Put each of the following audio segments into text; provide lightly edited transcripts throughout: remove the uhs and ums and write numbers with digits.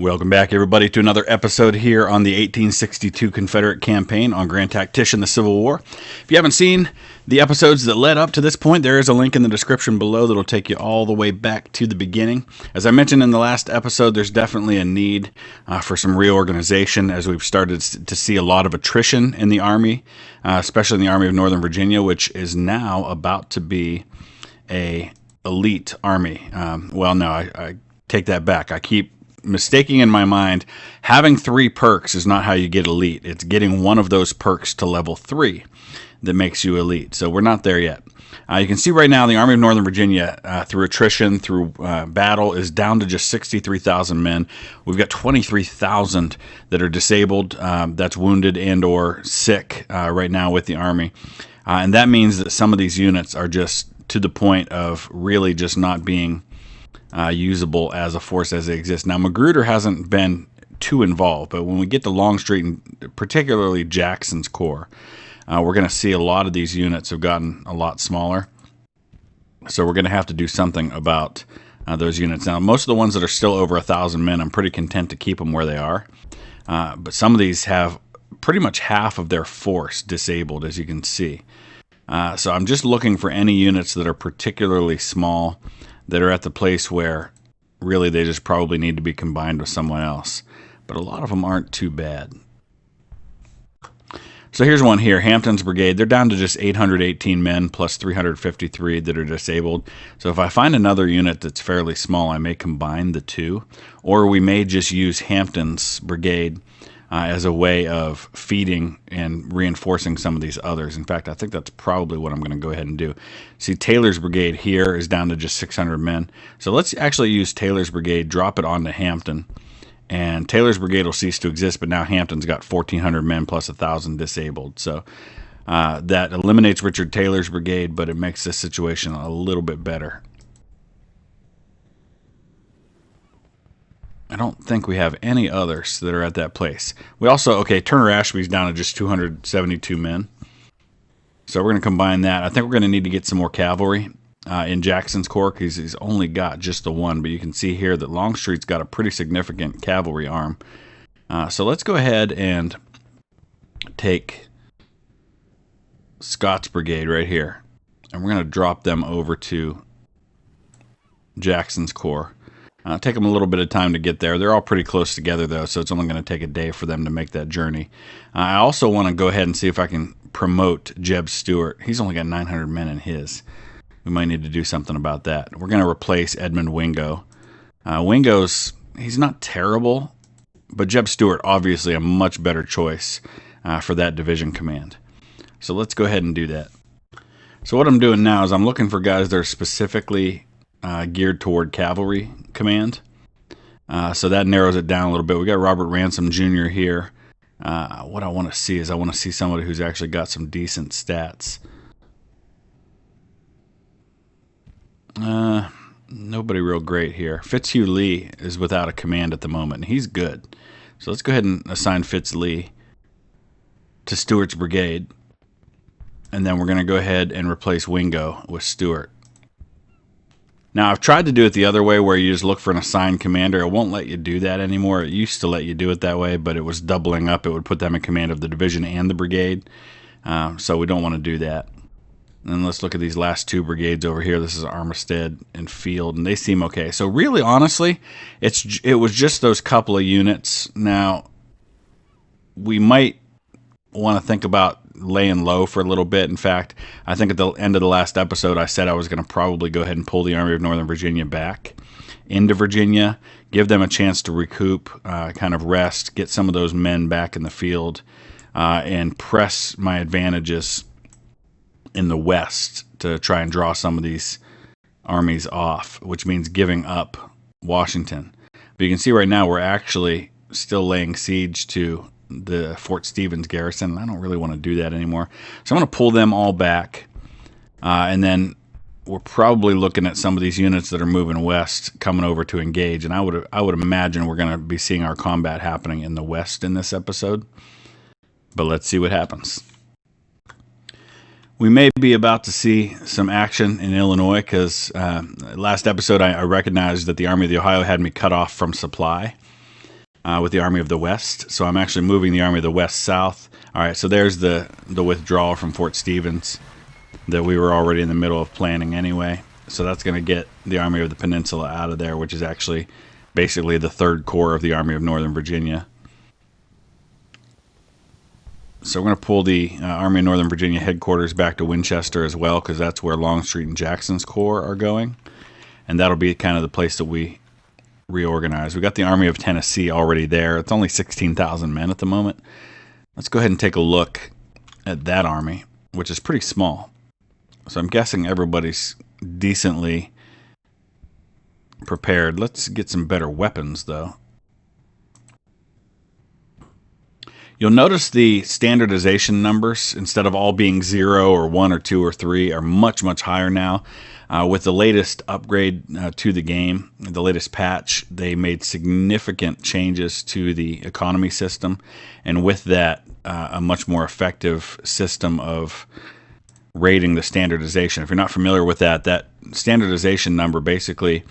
Welcome back, everybody, to another episode here on the 1862 Confederate campaign on Grand Tactician, the Civil War. If you haven't seen the episodes that led up to this point, there is a link in the description below that will take you all the way back to the beginning. As I mentioned in the last episode, there's definitely a need for some reorganization as we've started to see a lot of attrition in the Army, especially in the Army of Northern Virginia, which is now about to be a elite army. I take that back. I keep mistaking in my mind, having 3 perks is not how you get elite. It's getting one of those perks to level 3 that makes you elite. So we're not there yet. You can see right now the Army of Northern Virginia, through attrition, through battle, is down to just 63,000 men. We've got 23,000 that are disabled, that's wounded and or sick right now with the Army. And that means that some of these units are just to the point of really just not being usable as a force as they exist. Now, Magruder hasn't been too involved, but when we get to Longstreet, and particularly Jackson's Corps, we're going to see a lot of these units have gotten a lot smaller. So we're going to have to do something about those units. Now, most of the ones that are still over 1,000 men, I'm pretty content to keep them where they are. But some of these have pretty much half of their force disabled, as you can see. So I'm just looking for any units that are particularly small, that are at the place where really they just probably need to be combined with someone else. But a lot of them aren't too bad. So here's one here, Hampton's Brigade. They're down to just 818 men plus 353 that are disabled. So if I find another unit that's fairly small, I may combine the two. Or we may just use Hampton's Brigade as a way of feeding and reinforcing some of these others. In fact, I think that's probably what I'm going to go ahead and do. See, Taylor's Brigade here is down to just 600 men. So let's actually use Taylor's Brigade, drop it onto Hampton, and Taylor's Brigade will cease to exist, but now Hampton's got 1,400 men plus 1,000 disabled. So that eliminates Richard Taylor's Brigade, but it makes this situation a little bit better. I don't think we have any others that are at that place. We also, Turner Ashby's down to just 272 men. So we're going to combine that. I think we're going to need to get some more cavalry in Jackson's Corps because he's only got just the one. But you can see here that Longstreet's got a pretty significant cavalry arm. So let's go ahead and take Scott's Brigade right here. And we're going to drop them over to Jackson's Corps. Take them a little bit of time to get there. They're all pretty close together, though, so it's only going to take a day for them to make that journey. I also want to go ahead and see if I can promote Jeb Stewart. He's only got 900 men in his. We might need to do something about that. We're going to replace Edmund Wingo. He's not terrible, but Jeb Stewart, obviously a much better choice for that division command. So let's go ahead and do that. So what I'm doing now is I'm looking for guys that are specifically geared toward cavalry command. So that narrows it down a little bit. We got Robert Ransom Jr. here. What I want to see is I want to see somebody who's actually got some decent stats. Nobody real great here. Fitzhugh Lee is without a command at the moment, and he's good. So let's go ahead and assign Fitz Lee to Stewart's Brigade. And then we're going to go ahead and replace Wingo with Stewart. Now, I've tried to do it the other way where you just look for an assigned commander. It won't let you do that anymore. It used to let you do it that way, but it was doubling up. It would put them in command of the division and the brigade. So we don't want to do that. And let's look at these last 2 brigades over here. This is Armistead and Field, and they seem okay. So really, honestly, it was just those couple of units. Now, we might want to think about laying low for a little bit. In fact, I think at the end of the last episode, I said I was going to probably go ahead and pull the Army of Northern Virginia back into Virginia, give them a chance to recoup, kind of rest, get some of those men back in the field, and press my advantages in the west to try and draw some of these armies off, which means giving up Washington. But you can see right now we're actually still laying siege to the Fort Stevens garrison. I don't really want to do that anymore. So I'm going to pull them all back. And then we're probably looking at some of these units that are moving west coming over to engage. And I would imagine we're going to be seeing our combat happening in the west in this episode. But let's see what happens. We may be about to see some action in Illinois because last episode I recognized that the Army of the Ohio had me cut off from supply. with the Army of the West. So I'm actually moving the Army of the West south. All right, so there's the withdrawal from Fort Stevens that we were already in the middle of planning anyway. So that's going to get the Army of the Peninsula out of there, which is actually basically the 3rd Corps of the Army of Northern Virginia. So we're going to pull the Army of Northern Virginia headquarters back to Winchester as well, because that's where Longstreet and Jackson's Corps are going. And that'll be kind of the place that we reorganize. We got the Army of Tennessee already there. It's only 16,000 men at the moment. Let's go ahead and take a look at that army, which is pretty small. So I'm guessing everybody's decently prepared. Let's get some better weapons, though. You'll notice the standardization numbers, instead of all being 0 or 1 or 2 or 3, are much, much higher now. With the latest upgrade to the game, the latest patch, they made significant changes to the economy system, and with that, a much more effective system of rating the standardization. If you're not familiar with that, that standardization number basically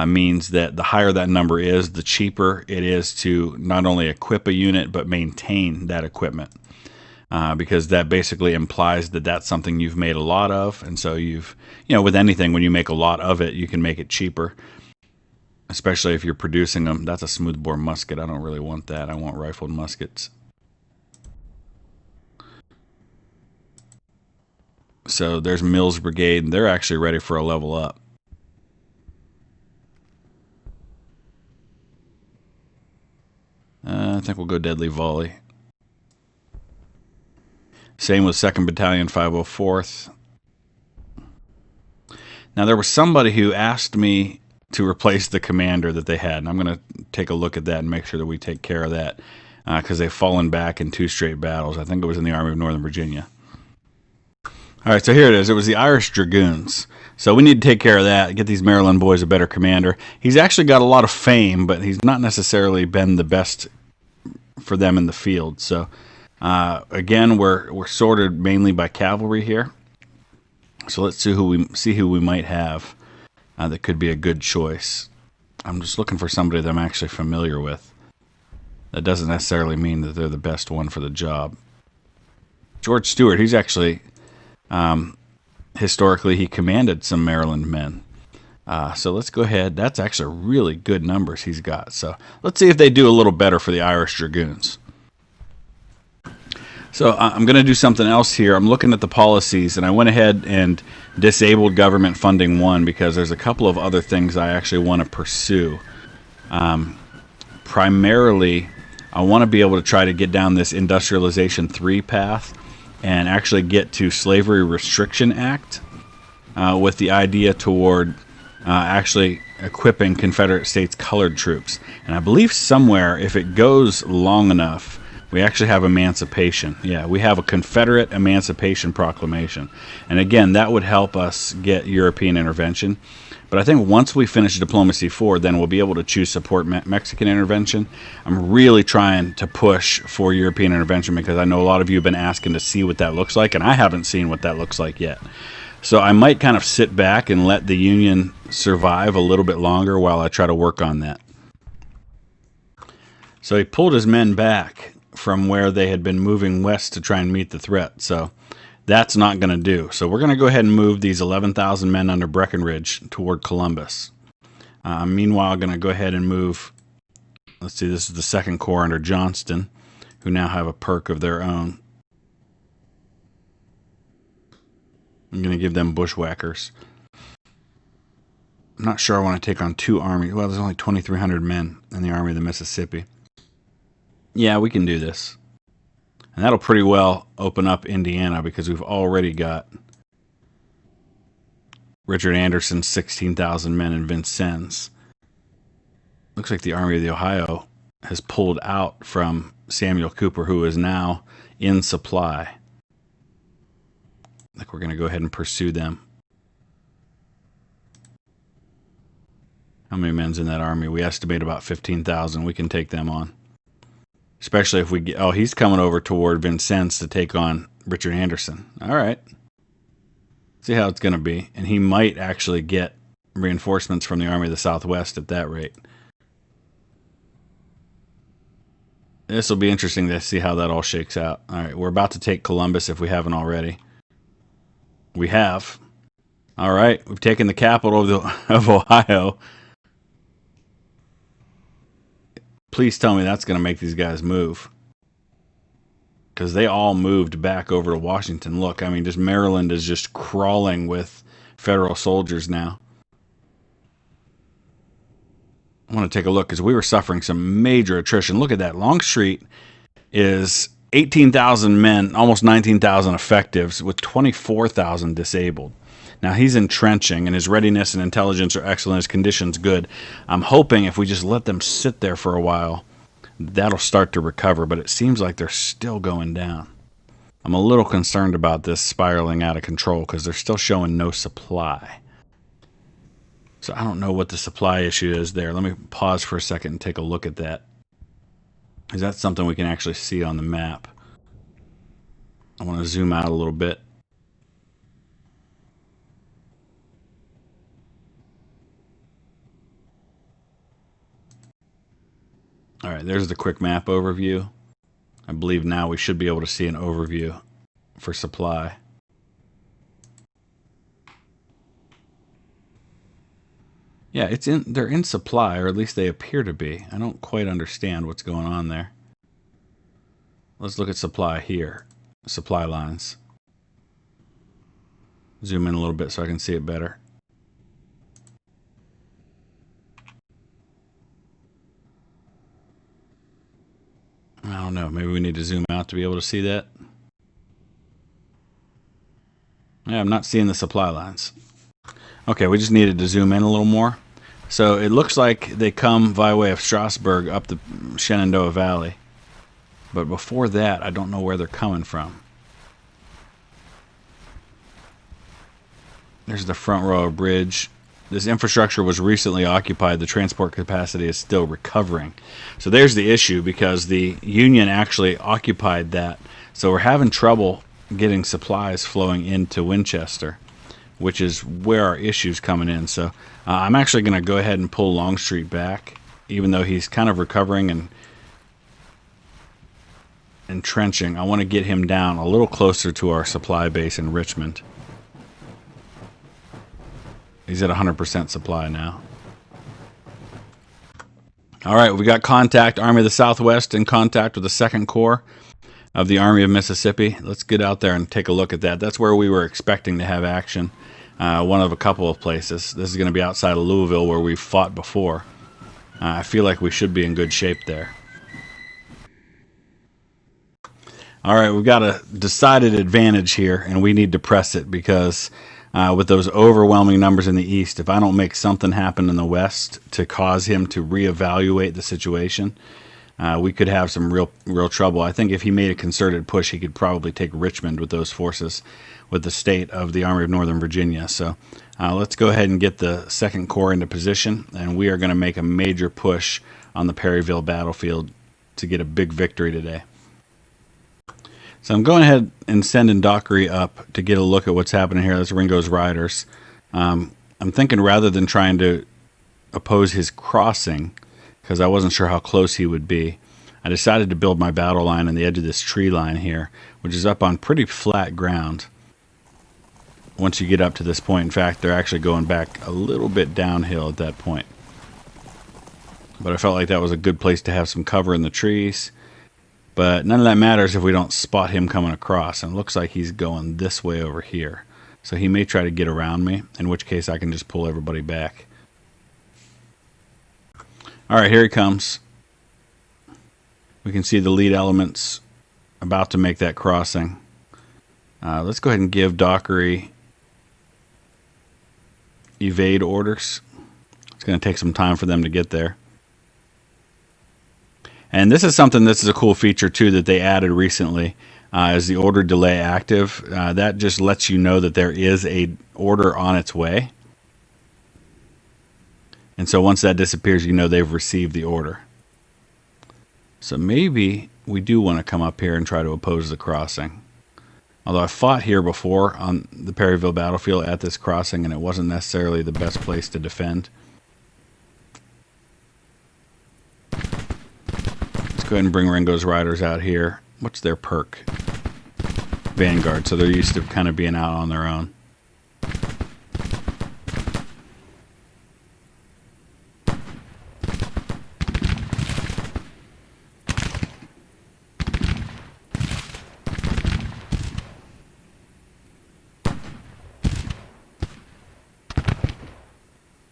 means that the higher that number is, the cheaper it is to not only equip a unit but maintain that equipment, because that basically implies that that's something you've made a lot of. And so with anything, when you make a lot of it, you can make it cheaper, especially if you're producing them. That's a smoothbore musket. I don't really want that. I want rifled muskets. So there's Mills Brigade, and they're actually ready for a level up. I think we'll go Deadly Volley. Same with 2nd Battalion, 504th. Now, there was somebody who asked me to replace the commander that they had, and I'm going to take a look at that and make sure that we take care of that, because they've fallen back in 2 straight battles. I think it was in the Army of Northern Virginia. All right, so here it is. It was the Irish Dragoons. So we need to take care of that, get these Maryland boys a better commander. He's actually got a lot of fame, but he's not necessarily been the best for them in the field. So, again, we're sorted mainly by cavalry here. So let's see who we might have that could be a good choice. I'm just looking for somebody that I'm actually familiar with. That doesn't necessarily mean that they're the best one for the job. George Stewart, he's actually... historically, he commanded some Maryland men. So let's go ahead. That's actually really good numbers he's got. So let's see if they do a little better for the Irish Dragoons. So I'm going to do something else here. I'm looking at the policies, and I went ahead and disabled government funding 1 because there's a couple of other things I actually want to pursue. Primarily, I want to be able to try to get down this Industrialization 3 path and actually get to Slavery Restriction Act with the idea toward actually equipping Confederate States colored troops. And I believe somewhere, if it goes long enough, we actually have emancipation. Yeah, we have a Confederate Emancipation Proclamation. And again, that would help us get European intervention. But I think once we finish Diplomacy 4, then we'll be able to choose support Mexican intervention. I'm really trying to push for European intervention because I know a lot of you have been asking to see what that looks like, and I haven't seen what that looks like yet. So I might kind of sit back and let the Union survive a little bit longer while I try to work on that. So he pulled his men back from where they had been moving west to try and meet the threat. So that's not going to do. So we're going to go ahead and move these 11,000 men under Breckinridge toward Columbus. Meanwhile, I'm going to go ahead and move, let's see, this is the 2nd Corps under Johnston, who now have a perk of their own. I'm going to give them bushwhackers. I'm not sure I want to take on 2 armies. Well, there's only 2,300 men in the Army of the Mississippi. Yeah, we can do this. And that'll pretty well open up Indiana because we've already got Richard Anderson's 16,000 men and Vincennes. Looks like the Army of the Ohio has pulled out from Samuel Cooper, who is now in supply. I think we're going to go ahead and pursue them. How many men's in that army? We estimate about 15,000. We can take them on. Especially if we get... Oh, he's coming over toward Vincennes to take on Richard Anderson. All right. See how it's going to be. And he might actually get reinforcements from the Army of the Southwest at that rate. This will be interesting to see how that all shakes out. All right, we're about to take Columbus if we haven't already. We have. All right, we've taken the capital of Ohio. Please tell me that's going to make these guys move. Because they all moved back over to Washington. Look, I mean, just Maryland is just crawling with federal soldiers now. I want to take a look because we were suffering some major attrition. Look at that. Longstreet is 18,000 men, almost 19,000 effectives with 24,000 disabled. Now, he's entrenching, and his readiness and intelligence are excellent. His condition's good. I'm hoping if we just let them sit there for a while, that'll start to recover, but it seems like they're still going down. I'm a little concerned about this spiraling out of control because they're still showing no supply. So I don't know what the supply issue is there. Let me pause for a second and take a look at that. Is that something we can actually see on the map? I want to zoom out a little bit. All right, there's the quick map overview. I believe now we should be able to see an overview for supply. Yeah, they're in supply, or at least they appear to be. I don't quite understand what's going on there. Let's look at supply here. Supply lines. Zoom in a little bit so I can see it better. I don't know. Maybe we need to zoom out to be able to see that. Yeah, I'm not seeing the supply lines. Okay, we just needed to zoom in a little more. So it looks like they come via way of Strasburg up the Shenandoah Valley. But before that, I don't know where they're coming from. There's the front row of bridge. This infrastructure was recently occupied. The transport capacity is still recovering. So there's the issue because the Union actually occupied that. So we're having trouble getting supplies flowing into Winchester, which is where our issue's coming in. So I'm actually going to go ahead and pull Longstreet back, even though he's kind of recovering and entrenching. I want to get him down a little closer to our supply base in Richmond. He's at 100% supply now. All right, we got contact. Army of the Southwest in contact with the 2nd Corps of the Army of Mississippi. Let's get out there and take a look at that. That's where we were expecting to have action. One of a couple of places. This is going to be outside of Louisville where we've fought before. I feel like we should be in good shape there. All right, we've got a decided advantage here, and we need to press it because with those overwhelming numbers in the east, if I don't make something happen in the west to cause him to reevaluate the situation, we could have some real trouble. I think if he made a concerted push, he could probably take Richmond with those forces, with the state of the Army of Northern Virginia. So let's go ahead and get the 2nd Corps into position, and we are going to make a major push on the Perryville battlefield to get a big victory today. So I'm going ahead and sending Dockery up to get a look at what's happening here. That's Ringo's Riders. I'm thinking rather than trying to oppose his crossing, because I wasn't sure how close he would be, I decided to build my battle line on the edge of this tree line here, which is up on pretty flat ground. Once you get up to this point, in fact, they're actually going back a little bit downhill at that point. But I felt like that was a good place to have some cover in the trees. But none of that matters if we don't spot him coming across. And it looks like he's going this way over here. So he may try to get around me, in which case I can just pull everybody back. All right, here he comes. We can see the lead elements about to make that crossing. Let's go ahead and give Dockery evade orders. It's going to take some time for them to get there. And this is something, this is a cool feature too that they added recently, is the order delay active. That just lets you know that there is a order on its way. And so once that disappears, you know they've received the order. So maybe we do want to come up here and try to oppose the crossing. Although I fought here before on the Perryville battlefield at this crossing, and it wasn't necessarily the best place to defend. Let's go Go ahead and bring Ringo's Riders out here. What's their perk? Vanguard, so they're used to kind of being out on their own.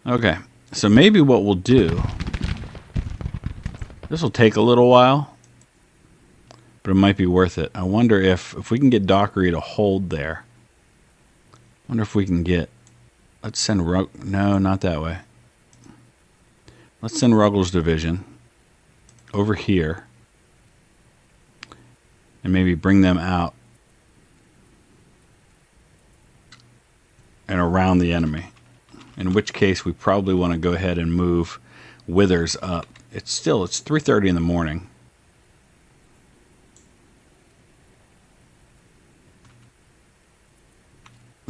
Okay, so maybe what we'll do, this will take a little while, but it might be worth it. I wonder if we can get Dockery to hold there. I wonder if we can get, let's send no, not that way. Let's send Ruggles Division over here and maybe bring them out and around the enemy. In which case, we probably want to go ahead and move Withers up. It's 3:30 in the morning.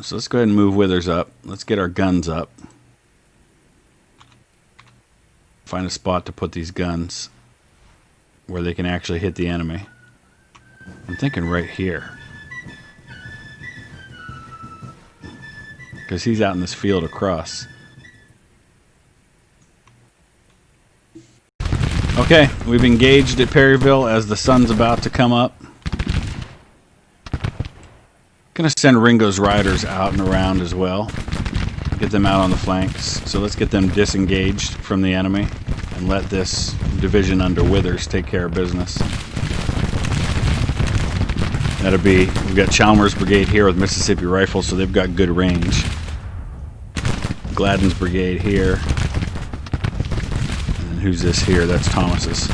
So let's go ahead and move Withers up. Let's get our guns up. Find a spot to put these guns where they can actually hit the enemy. I'm thinking right here. Because he's out in this field across. Okay, we've engaged at Perryville as the sun's about to come up. Gonna send Ringo's Riders out and around as well. Get them out on the flanks. So let's get them disengaged from the enemy and let this division under Withers take care of business. That'll be, we've got Chalmers' Brigade here with Mississippi Rifles, so they've got good range. Gladden's Brigade here. And who's this here? That's Thomas's.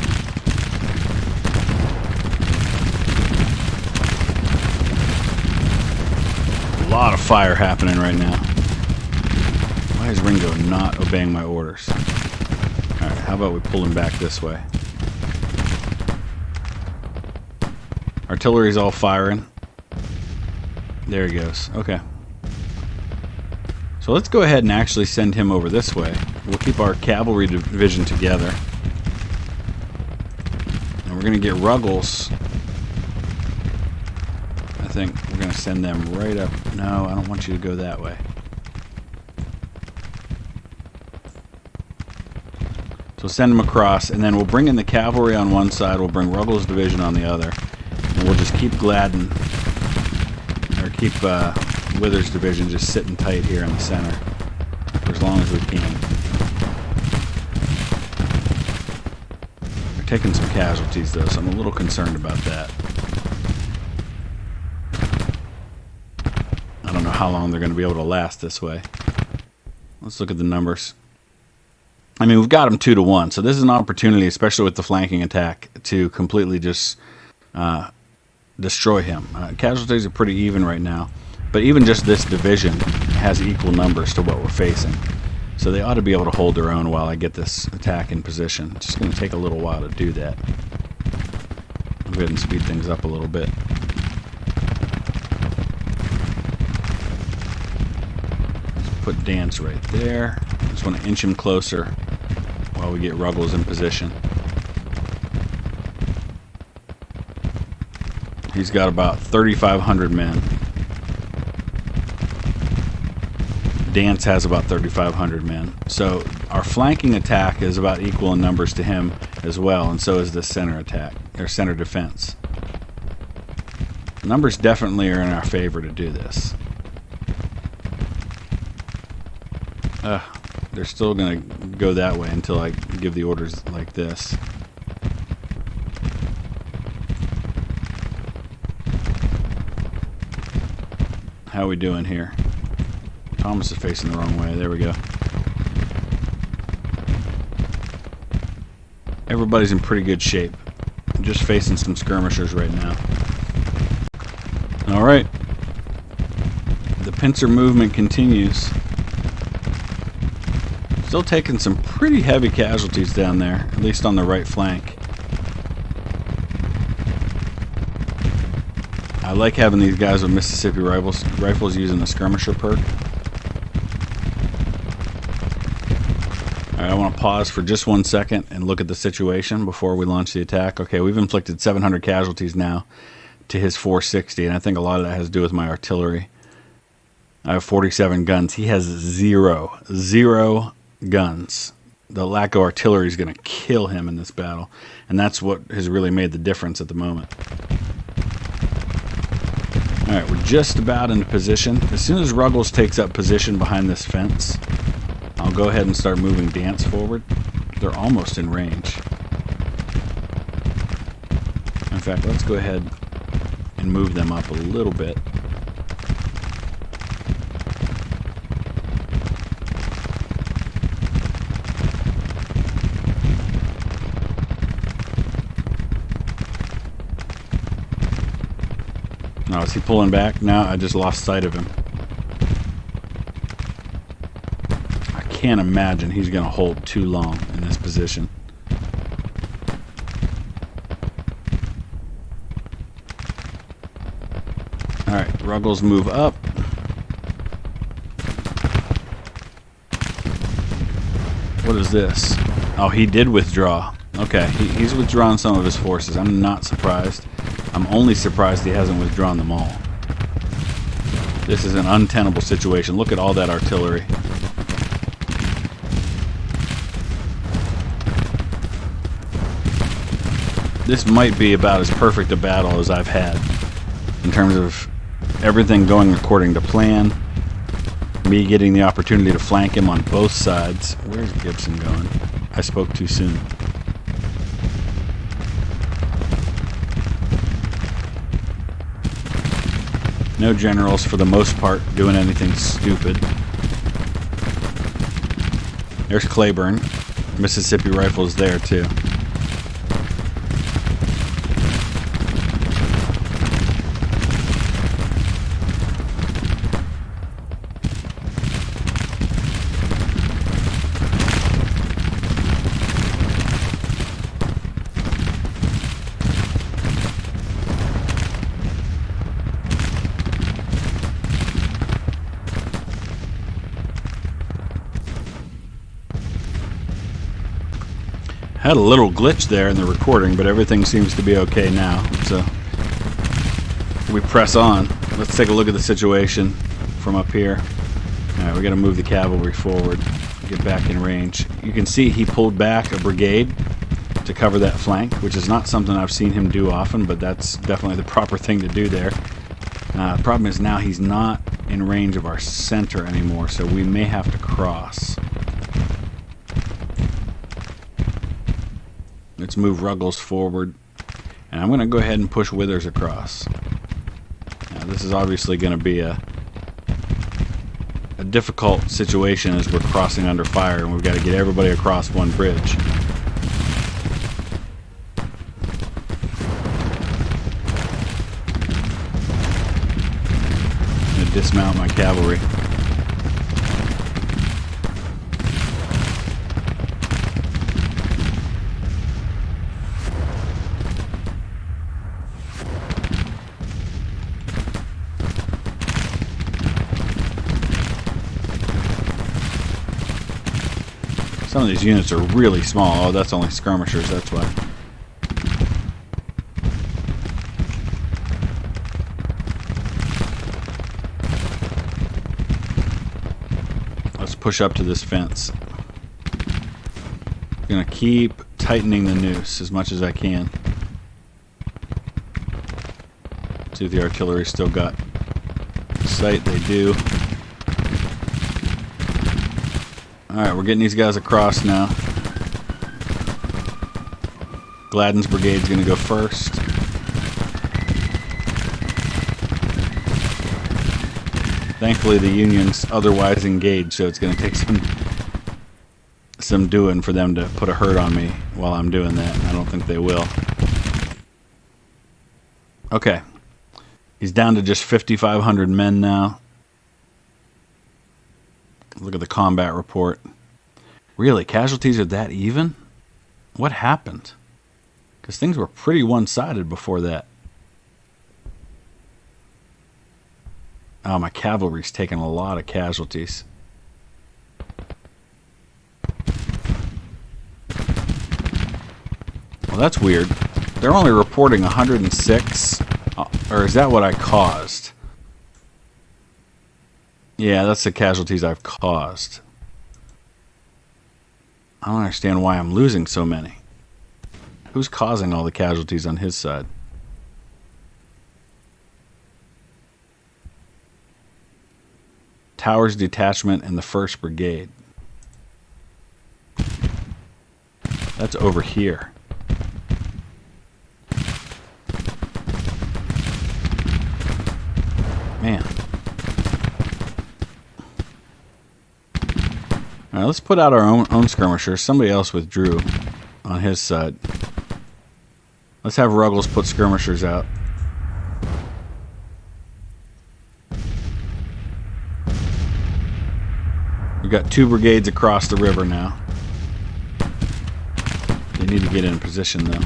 A lot of fire happening right now. Why is Ringo not obeying my orders? Alright, how about we pull him back this way? Artillery's all firing. There he goes. Okay. So let's go ahead and actually send him over this way. We'll keep our cavalry division together. And we're going to get Ruggles. I think we're going to send them right up. No, I don't want you to go that way. So send them across, and then we'll bring in the cavalry on one side. We'll bring Ruggles' division on the other. And we'll just keep Gladden, or keep Withers' division just sitting tight here in the center for as long as we can. We're taking some casualties though, so I'm a little concerned about that. I don't know how long they're going to be able to last this way. Let's look at the numbers. I mean, we've got them 2-1, so this is an opportunity, especially with the flanking attack, to completely just destroy him. Casualties are pretty even right now. But even just this division has equal numbers to what we're facing. So they ought to be able to hold their own while I get this attack in position. It's just going to take a little while to do that. I'll go ahead and speed things up a little bit. Let's put Dance right there. Just want to inch him closer while we get Ruggles in position. He's got about 3,500 men. Dance has about 3,500 men. So our flanking attack is about equal in numbers to him as well, and so is the center attack, or center defense. Numbers definitely are in our favor to do this. They're still going to go that way until I give the orders like this. How are we doing here? Thomas is facing the wrong way. There we go. Everybody's in pretty good shape. I'm just facing some skirmishers right now. Alright. The pincer movement continues. Still taking some pretty heavy casualties down there, at least on the right flank. I like having these guys with Mississippi rifles using the skirmisher perk. Alright, I want to pause for just 1 second and look at the situation before we launch the attack. Okay, we've inflicted 700 casualties now to his 460, and I think a lot of that has to do with my artillery. I have 47 guns. He has zero guns. The lack of artillery is going to kill him in this battle, and that's what has really made the difference at the moment. Alright, we're just about into position. As soon as Ruggles takes up position behind this fence, I'll go ahead and start moving Dance forward. They're almost in range. In fact, let's go ahead and move them up a little bit. Oh, is he pulling back? No, I just lost sight of him. I can't imagine he's going to hold too long in this position. Alright, Ruggles move up. What is this? Oh, he did withdraw. Okay, he's withdrawn some of his forces. I'm not surprised. I'm only surprised he hasn't withdrawn them all. This is an untenable situation. Look at all that artillery. This might be about as perfect a battle as I've had in terms of everything going according to plan. Me getting the opportunity to flank him on both sides. Where's Gibson going? I spoke too soon. No generals, for the most part, doing anything stupid. There's Claiborne. Mississippi Rifles there, too. Had a little glitch there in the recording, but everything seems to be okay now. So we press on. Let's take a look at the situation from up here. Alright, we got to move the cavalry forward, get back in range. You can see he pulled back a brigade to cover that flank, which is not something I've seen him do often, but that's definitely the proper thing to do there. The problem is now he's not in range of our center anymore, so we may have to cross. Let's move Ruggles forward, and I'm going to go ahead and push Withers across. Now, this is obviously going to be a difficult situation as we're crossing under fire, and we've got to get everybody across one bridge. I'm going to dismount my cavalry. Some of these units are really small. Oh, that's only skirmishers, that's why. Let's push up to this fence. I'm gonna keep tightening the noose as much as I can. See if the artillery still got sight. They do. Alright, we're getting these guys across now. Gladden's brigade's going to go first. Thankfully, the Union's otherwise engaged, so it's going to take some doing for them to put a hurt on me while I'm doing that. I don't think they will. Okay. He's down to just 5,500 men now. Look at the combat report. Really, casualties are that even? What happened? Because things were pretty one-sided before that. Oh, my cavalry's taking a lot of casualties. Well, that's weird. They're only reporting 106. Or is that what I caused? Yeah, that's the casualties I've caused. I don't understand why I'm losing so many. Who's causing all the casualties on his side? Towers Detachment and the 1st Brigade. That's over here. Man. Alright, let's put out our own skirmishers. Somebody else withdrew on his side. Let's have Ruggles put skirmishers out. We've got 2 brigades across the river now. They need to get in position though.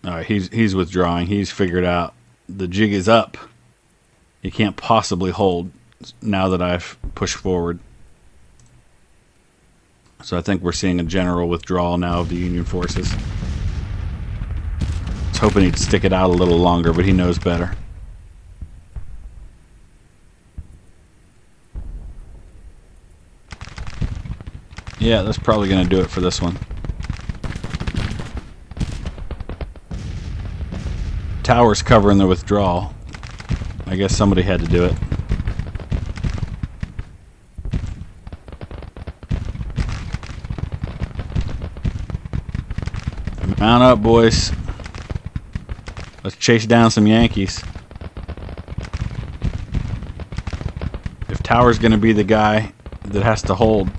Alright, he's withdrawing. He's figured out the jig is up. He can't possibly hold now that I've pushed forward. So I think we're seeing a general withdrawal now of the Union forces. I was hoping he'd stick it out a little longer, but he knows better. Yeah, that's probably going to do it for this one. Tower's covering the withdrawal. I guess somebody had to do it. Mount up, boys. Let's chase down some Yankees. If Tower's going to be the guy that has to hold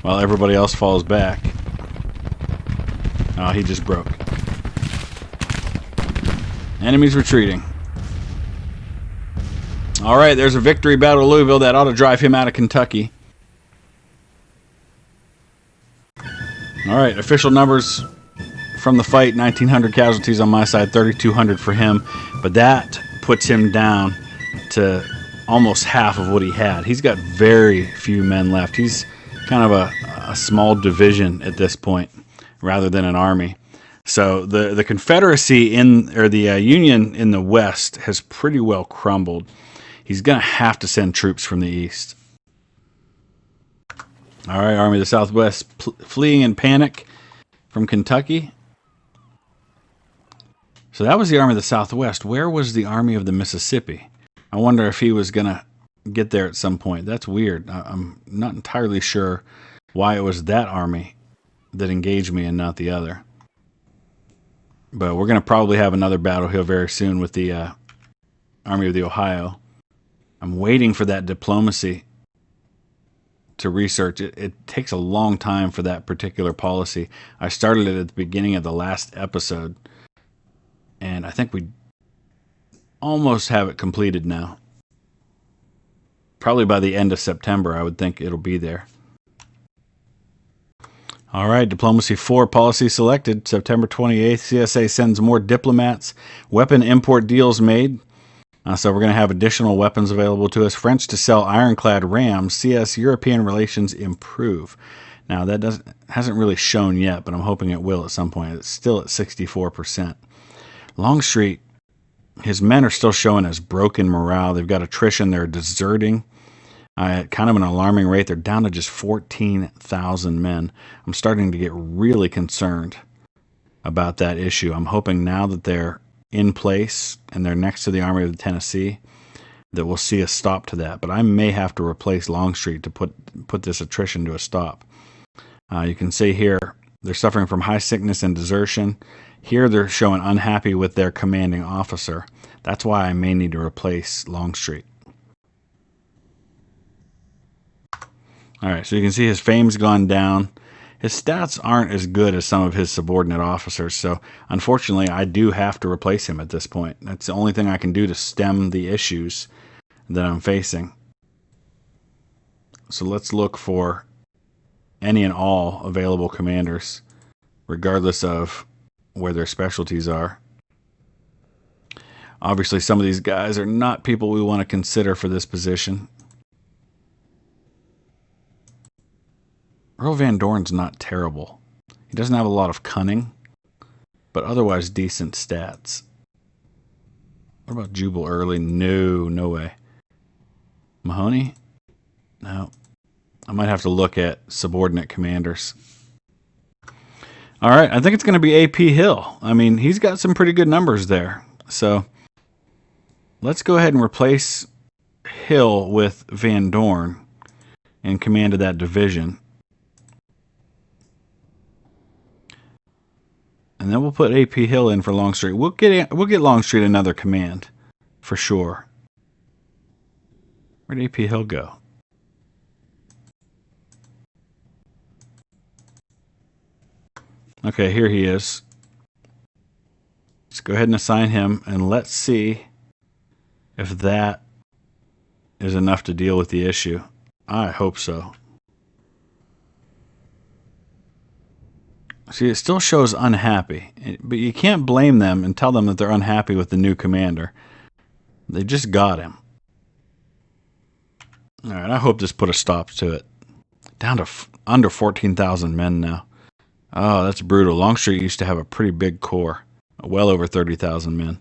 while everybody else falls back. Oh, he just broke. Enemies retreating. Alright, there's a victory battle of Louisville. That ought to drive him out of Kentucky. Alright, official numbers from the fight. 1,900 casualties on my side, 3,200 for him. But that puts him down to almost half of what he had. He's got very few men left. He's kind of a small division at this point rather than an army. So the Confederacy or the Union in the West has pretty well crumbled. He's going to have to send troops from the East. All right, Army of the Southwest fleeing in panic from Kentucky. So that was the Army of the Southwest. Where was the Army of the Mississippi? I wonder if he was going to get there at some point. That's weird. I'm not entirely sure why it was that army that engaged me and not the other. But we're going to probably have another battle here very soon with the Army of the Ohio. I'm waiting for that diplomacy to research. It takes a long time for that particular policy. I started it at the beginning of the last episode, and I think we almost have it completed now. Probably by the end of September, I would think it'll be there. All right, Diplomacy 4 policy selected. September 28th, CSA sends more diplomats. Weapon import deals made. So we're going to have additional weapons available to us. French to sell ironclad rams. CS-European relations improve. Now, that hasn't really shown yet, but I'm hoping it will at some point. It's still at 64%. Longstreet, his men are still showing as broken morale. They've got attrition. They're deserting at kind of an alarming rate. They're down to just 14,000 men. I'm starting to get really concerned about that issue. I'm hoping now that they're in place and they're next to the Army of the Tennessee that we'll see a stop to that. But I may have to replace Longstreet to put this attrition to a stop. You can see here they're suffering from high sickness and desertion. Here they're showing unhappy with their commanding officer. That's why I may need to replace Longstreet. All right, so you can see his fame's gone down. His stats aren't as good as some of his subordinate officers, so unfortunately I do have to replace him at this point. That's the only thing I can do to stem the issues that I'm facing. So let's look for any and all available commanders, regardless of where their specialties are. Obviously, some of these guys are not people we want to consider for this position. Earl Van Dorn's not terrible. He doesn't have a lot of cunning, but otherwise decent stats. What about Jull early? No, no way. Mahoney? No. I might have to look at subordinate commanders. All right, I think it's going to be AP Hill. I mean, he's got some pretty good numbers there. So let's go ahead and replace Hill with Van Dorn in command of that division. And then we'll put AP Hill in for Longstreet. We'll get Longstreet another command for sure. Where'd AP Hill go? Okay, here he is. Let's go ahead and assign him, and let's see if that is enough to deal with the issue. I hope so. See, it still shows unhappy, but you can't blame them and tell them that they're unhappy with the new commander. They just got him. All right, I hope this put a stop to it. Down to under 14,000 men now. Oh, that's brutal. Longstreet used to have a pretty big corps. Well over 30,000 men.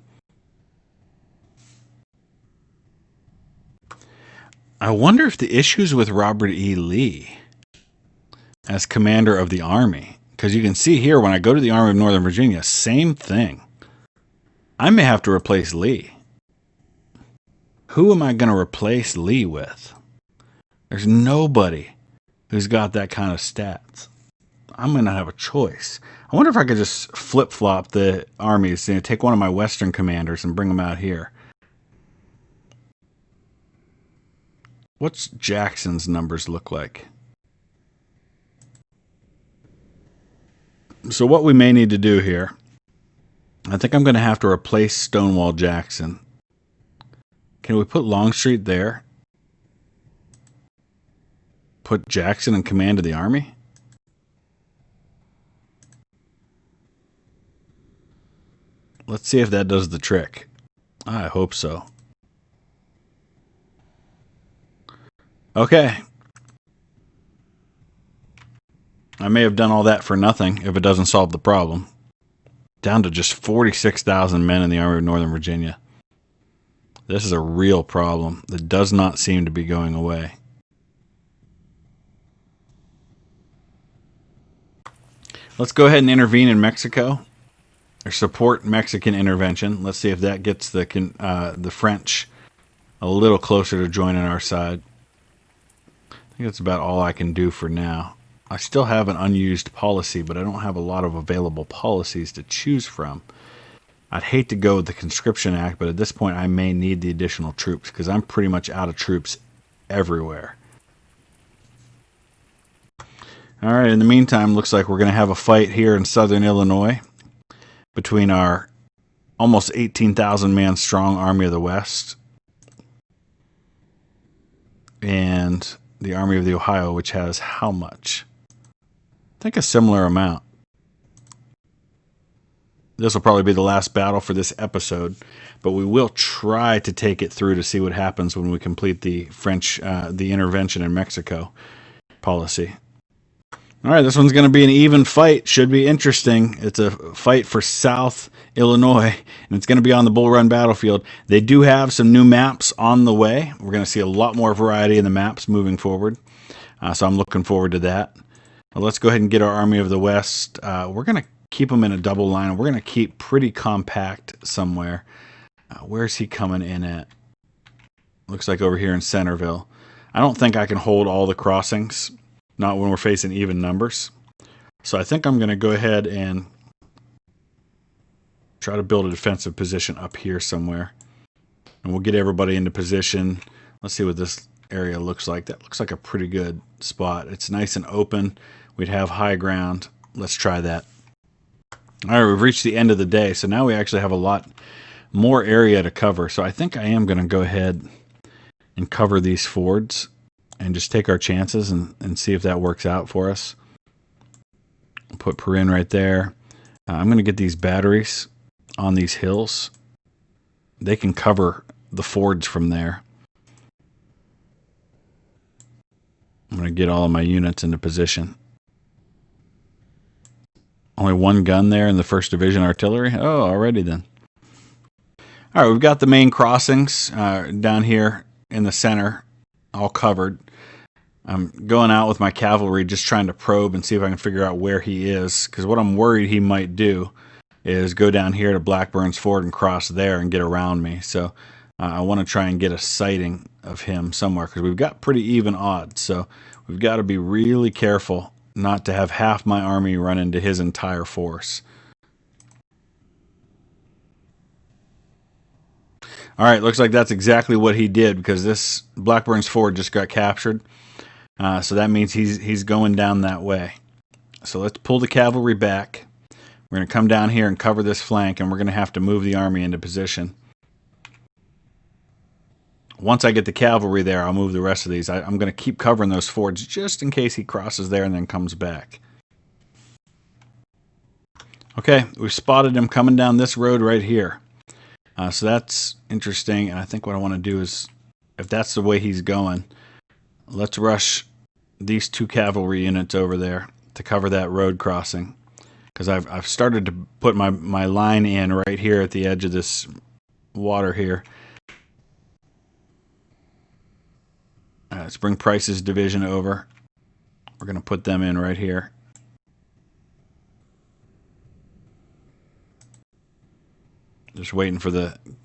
I wonder if the issue's with Robert E. Lee as commander of the Army. Because you can see here, when I go to the Army of Northern Virginia, same thing. I may have to replace Lee. Who am I going to replace Lee with? There's nobody who's got that kind of stats. I'm going to have a choice. I wonder if I could just flip-flop the armies, take one of my Western commanders and bring them out here. What's Jackson's numbers look like? So what we may need to do here, I think I'm going to have to replace Stonewall Jackson. Can we put Longstreet there? Put Jackson in command of the army? Let's see if that does the trick. I hope so. Okay. I may have done all that for nothing if it doesn't solve the problem. Down to just 46,000 men in the Army of Northern Virginia. This is a real problem that does not seem to be going away. Let's go ahead and intervene in Mexico. Or support Mexican intervention. Let's see if that gets the French a little closer to joining our side. I think that's about all I can do for now. I still have an unused policy, but I don't have a lot of available policies to choose from. I'd hate to go with the Conscription Act, but at this point I may need the additional troops because I'm pretty much out of troops everywhere. Alright, in the meantime, looks like we're going to have a fight here in southern Illinois between our almost 18,000 man strong Army of the West and the Army of the Ohio, which has how much? I think a similar amount. This will probably be the last battle for this episode, but we will try to take it through to see what happens when we complete the French, the intervention in Mexico policy. All right, this one's going to be an even fight. Should be interesting. It's a fight for South Illinois, and it's going to be on the Bull Run battlefield. They do have some new maps on the way. We're going to see a lot more variety in the maps moving forward, so I'm looking forward to that. Well, let's go ahead and get our Army of the West. We're going to keep them in a double line, and we're going to keep pretty compact somewhere. Where's he coming in at? Looks like over here in Centerville. I don't think I can hold all the crossings. Not when we're facing even numbers. So I think I'm going to go ahead and try to build a defensive position up here somewhere. And we'll get everybody into position. Let's see what this area looks like. That looks like a pretty good spot. It's nice and open. We'd have high ground. Let's try that. All right, we've reached the end of the day. So now we actually have a lot more area to cover. So I think I am going to go ahead and cover these fords and just take our chances and see if that works out for us. Put Perrin right there. I'm going to get these batteries on these hills. They can cover the fords from there. I'm going to get all of my units into position. only one gun there in the 1st Division artillery. Oh, already then. All right, we've got the main crossings down here in the center all covered. I'm going out with my cavalry just trying to probe and see if I can figure out where he is, because what I'm worried he might do is go down here to Blackburn's Ford and cross there and get around me. So I want to try and get a sighting of him somewhere, because we've got pretty even odds. So we've got to be really careful not to have half my army run into his entire force. All right, looks like that's exactly what he did, because this Blackburn's Ford just got captured. So that means he's going down that way. So let's pull the cavalry back. We're going to come down here and cover this flank, and we're going to have to move the army into position. Once I get the cavalry there, I'll move the rest of these. I'm going to keep covering those fords just in case he crosses there and then comes back. Okay, we've spotted him coming down this road right here. So that's interesting, and I think what I want to do is, if that's the way he's going, let's rush these 2 cavalry units over there to cover that road crossing. Because I've started to put my line in right here at the edge of this water here. Let's bring Price's division over. We're going to put them in right here. Just waiting for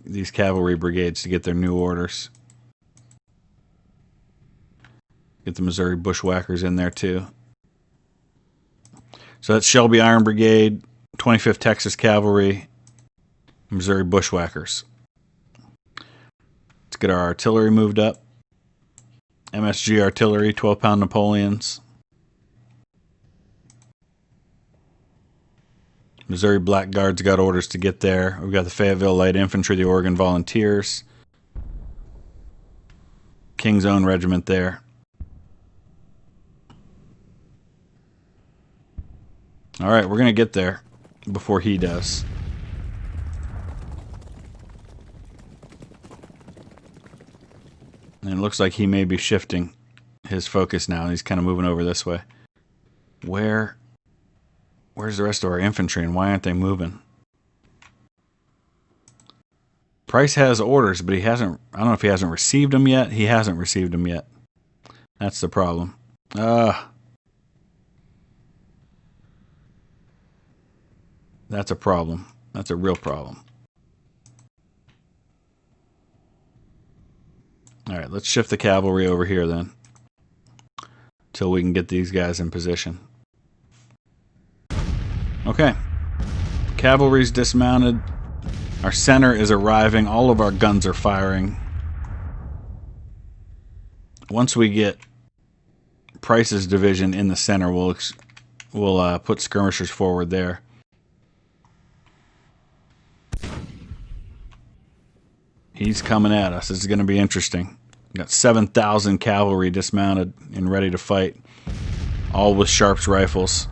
these cavalry brigades to get their new orders. Get the Missouri Bushwhackers in there too. So that's Shelby Iron Brigade, 25th Texas Cavalry, Missouri Bushwhackers. Let's get our artillery moved up. MSG artillery, 12-pound Napoleons. Missouri Blackguards got orders to get there. We've got the Fayetteville Light Infantry, the Oregon Volunteers. King's Own Regiment there. All right, we're going to get there before he does. And it looks like he may be shifting his focus now. He's kind of moving over this way. Where's the rest of our infantry, and why aren't they moving? Price has orders, but he hasn't... I don't know if he hasn't received them yet. He hasn't received them yet. That's the problem. That's a problem. That's a real problem. All right, let's shift the cavalry over here then, till we can get these guys in position. Okay, cavalry's dismounted. Our center is arriving. All of our guns are firing. Once we get Price's division in the center, we'll put skirmishers forward there. He's coming at us. This is going to be interesting. We've got 7,000 cavalry dismounted and ready to fight, all with Sharps rifles.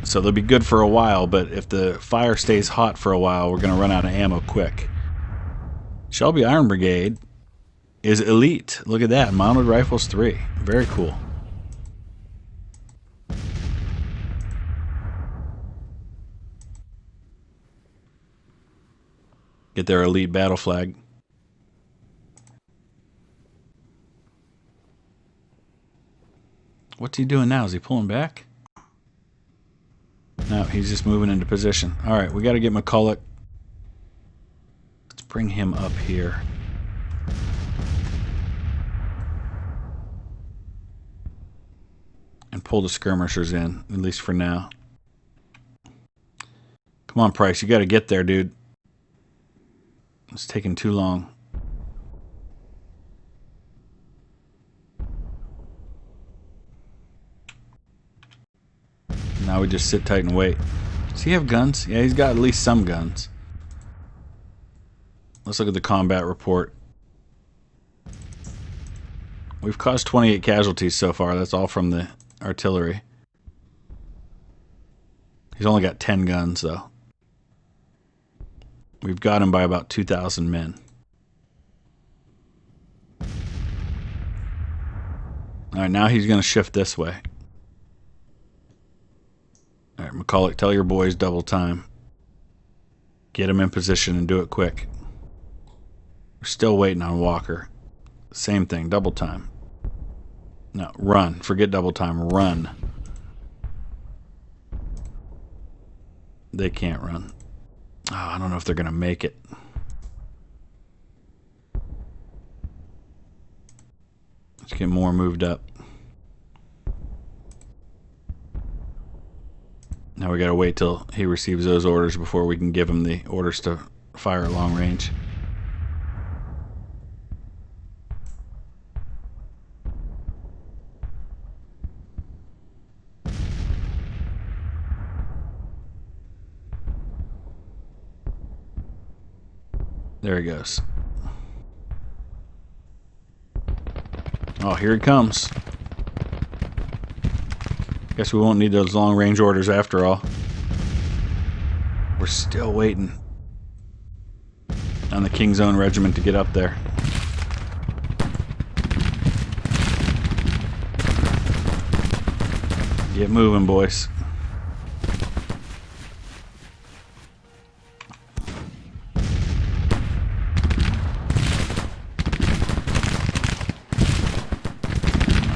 So they'll be good for a while, but if the fire stays hot for a while, we're going to run out of ammo quick. Shelby Iron Brigade is elite. Look at that. Mounted Rifles 3. Very cool. Get their elite battle flag. What's he doing now? Is he pulling back? No, he's just moving into position. All right, we got to get McCulloch. Let's bring him up here. And pull the skirmishers in, at least for now. Come on, Price, you got to get there, dude. It's taking too long. Now we just sit tight and wait. Does he have guns? Yeah, he's got at least some guns. Let's look at the combat report. We've caused 28 casualties so far. That's all from the artillery. He's only got 10 guns, though. We've got him by about 2,000 men. Alright, now he's going to shift this way. Alright, McCulloch, tell your boys double time. Get him in position and do it quick. We're still waiting on Walker. Same thing, double time. No, run. Forget double time. Run. They can't run. Oh, I don't know if they're going to make it. Let's get more moved up. Now we got to wait till he receives those orders before we can give him the orders to fire at long range. There he goes. Oh, here he comes. Guess we won't need those long-range orders after all. We're still waiting on the King's Own Regiment to get up there. Get moving, boys.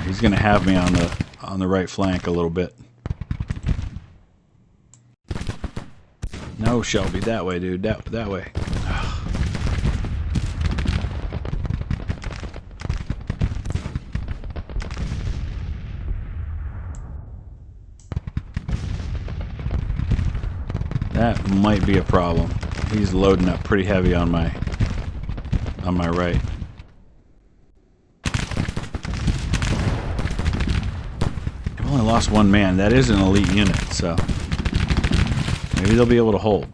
He's going to have me on the right flank a little bit. No, Shelby, that way, dude. That way. That might be a problem. He's loading up pretty heavy on my right. I've only lost one man. That is an elite unit, so maybe they'll be able to hold.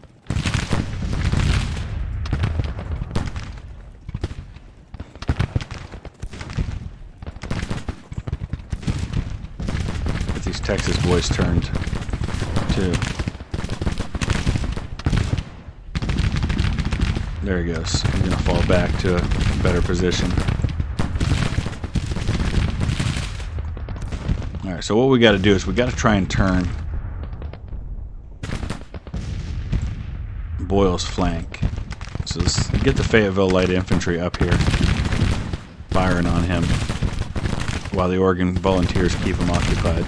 Get these Texas boys turned too. There he goes. He's gonna fall back to a better position. Alright, so what we got to do is we got to try and turn Boyle's flank. So let's get the Fayetteville Light Infantry up here, firing on him, while the Oregon Volunteers keep him occupied.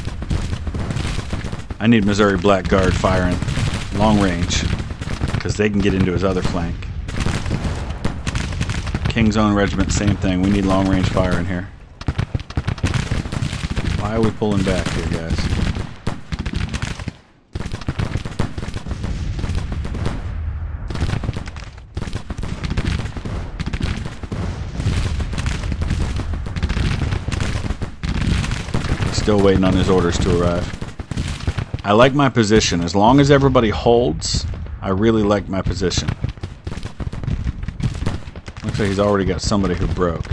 I need Missouri Black Guard firing long range, because they can get into his other flank. King's Own Regiment, same thing. We need long range fire in here. Why are we pulling back here, guys? Still waiting on his orders to arrive. I like my position. As long as everybody holds, I really like my position. Looks like he's already got somebody who broke.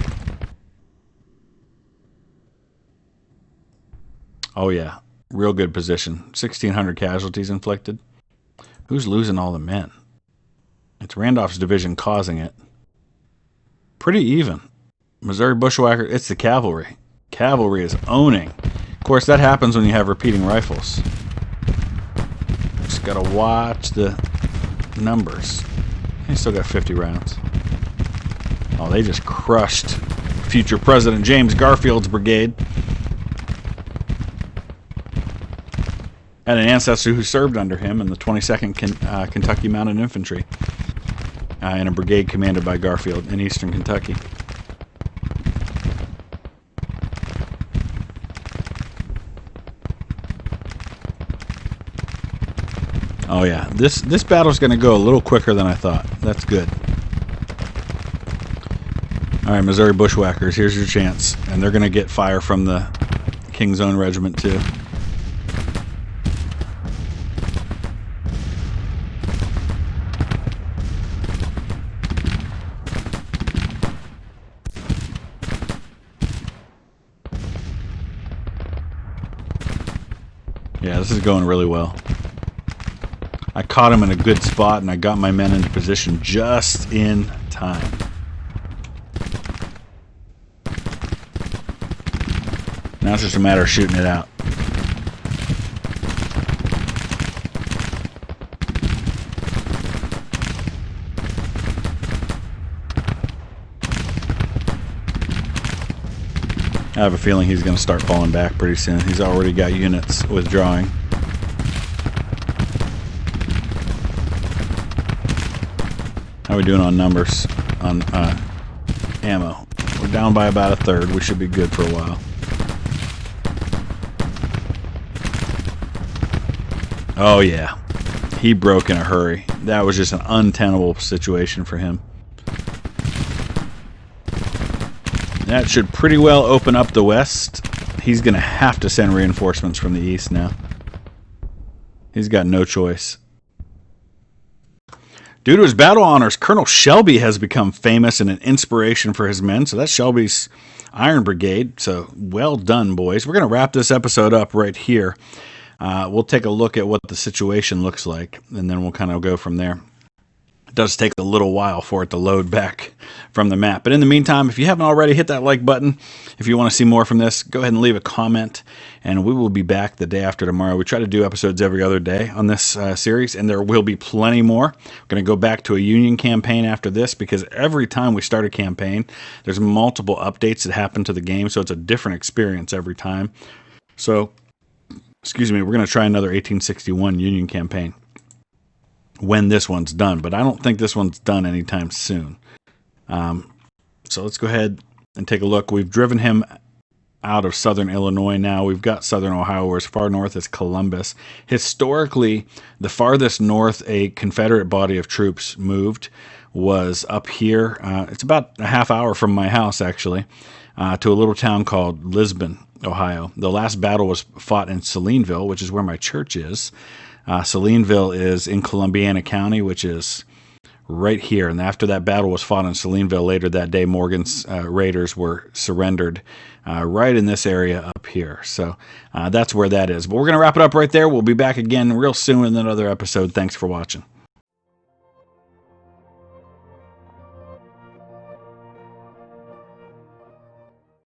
Oh yeah, real good position. 1,600 casualties inflicted. Who's losing all the men? It's Randolph's division causing it. Pretty even. Missouri Bushwhacker, it's the cavalry. Cavalry is owning. Of course, that happens when you have repeating rifles. Just gotta watch the numbers. He still got 50 rounds. Oh, they just crushed future President James Garfield's brigade. And an ancestor who served under him in the 22nd Kentucky Mounted Infantry in a brigade commanded by Garfield in eastern Kentucky. Oh yeah, this battle's going to go a little quicker than I thought. That's good. All right, Missouri Bushwhackers, here's your chance. And they're going to get fire from the King's Own Regiment too. Yeah, this is going really well. I caught him in a good spot and I got my men into position just in time. Now it's just a matter of shooting it out. I have a feeling he's going to start falling back pretty soon. He's already got units withdrawing. How are we doing on numbers? On ammo. We're down by about a third. We should be good for a while. Oh yeah. He broke in a hurry. That was just an untenable situation for him. That should pretty well open up the west. He's going to have to send reinforcements from the east now. He's got no choice. Due to his battle honors, Colonel Shelby has become famous and an inspiration for his men. So that's Shelby's Iron Brigade. So well done, boys. We're going to wrap this episode up right here. We'll take a look at what the situation looks like, and then we'll kind of go from there. It does take a little while for it to load back from the map. But in the meantime, if you haven't already, hit that like button. If you want to see more from this, go ahead and leave a comment, and we will be back the day after tomorrow. We try to do episodes every other day on this series, and there will be plenty more. We're going to go back to a Union campaign after this, because every time we start a campaign, there's multiple updates that happen to the game, so it's a different experience every time. So, excuse me, we're going to try another 1861 Union campaign when this one's done, but I don't think this one's done anytime soon. So let's go ahead and take a look. We've driven him out of southern Illinois now. We've got southern Ohio, where as far north as Columbus. Historically, the farthest north a Confederate body of troops moved was up here. It's about a half hour from my house, actually, to a little town called Lisbon, Ohio. The last battle was fought in Salineville, which is where my church is. Salineville is in Columbiana County, which is right here. And after that battle was fought in Salineville later that day, Morgan's raiders were surrendered right in this area up here. So that's where that is. But we're going to wrap it up right there. We'll be back again real soon in another episode. Thanks for watching.